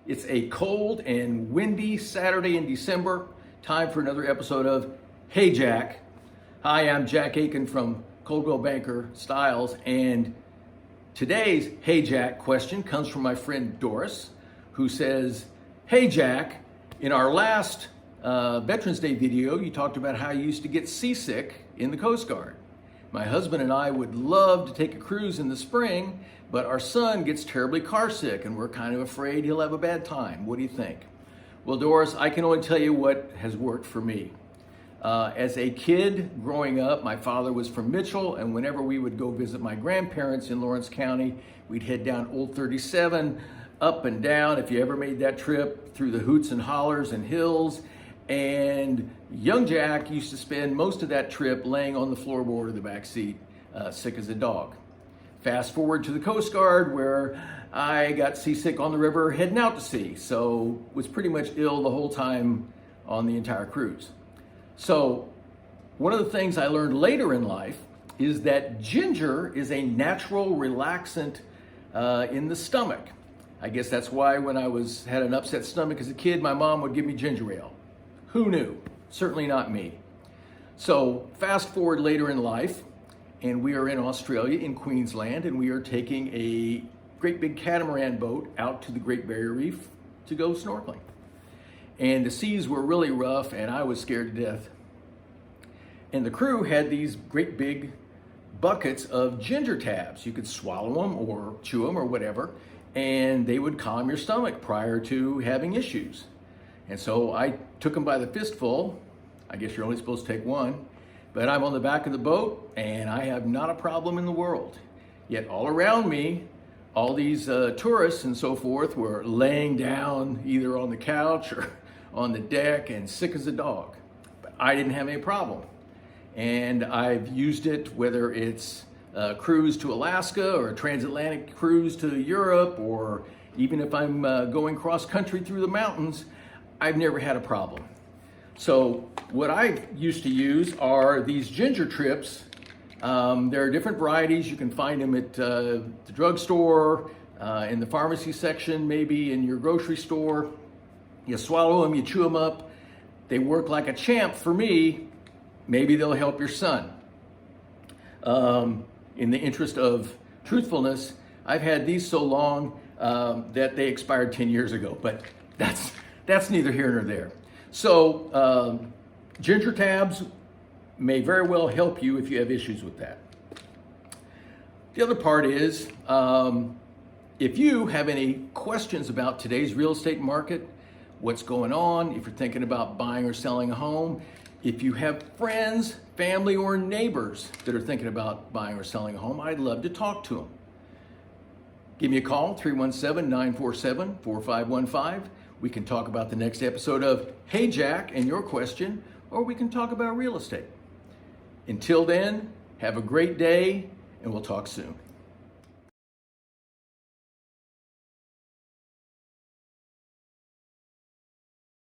It's a cold and windy Saturday in December. Time for another episode of Hey Jack. Hi, I'm Jack Aiken from Coldwell Banker Styles, and today's Hey Jack question comes from my friend Doris, who says, "Hey Jack, in our last Veterans Day video, you talked about how you used to get seasick in the Coast Guard. My husband and I would love to take a cruise in the spring, but our son gets terribly car sick and we're kind of afraid he'll have a bad time. What do you think?" Well, Doris, I can only tell you what has worked for me. As a kid growing up, my father was from Mitchell, and whenever we would go visit my grandparents in Lawrence County, we'd head down Old 37, up and down, if you ever made that trip, through the hoots and hollers and hills. And young Jack used to spend most of that trip laying on the floorboard of the back seat, sick as a dog. Fast forward to the Coast Guard, where I got seasick on the river heading out to sea, so was pretty much ill the whole time on the entire cruise. So one of the things I learned later in life is that ginger is a natural relaxant in the stomach. I guess that's why when I had an upset stomach as a kid, my mom would give me ginger ale. Who knew? Certainly not me. So fast forward later in life, and we are in Australia, in Queensland, and we are taking a great big catamaran boat out to the Great Barrier Reef to go snorkeling. And the seas were really rough, and I was scared to death. And the crew had these great big buckets of ginger tabs. You could swallow them or chew them or whatever, and they would calm your stomach prior to having issues. And so I took them by the fistful. I guess you're only supposed to take one, but I'm on the back of the boat and I have not a problem in the world. Yet all around me, all these tourists and so forth were laying down either on the couch or on the deck and sick as a dog. But I didn't have any problem. And I've used it, whether it's a cruise to Alaska or a transatlantic cruise to Europe, or even if I'm going cross country through the mountains, I've never had a problem. So what I used to use are these ginger trips. There are different varieties. You can find them at the drugstore, in the pharmacy section, maybe in your grocery store. You swallow them, you chew them up. They work like a champ for me. Maybe they'll help your son. In the interest of truthfulness, I've had these so long that they expired 10 years ago, but that's neither here nor there. So ginger tabs may very well help you if you have issues with that. The other part is, if you have any questions about today's real estate market, what's going on, if you're thinking about buying or selling a home, if you have friends, family, or neighbors that are thinking about buying or selling a home, I'd love to talk to them. Give me a call, 317-947-4515. We can talk about the next episode of Hey Jack and your question, or we can talk about real estate. Until then, have a great day, and we'll talk soon.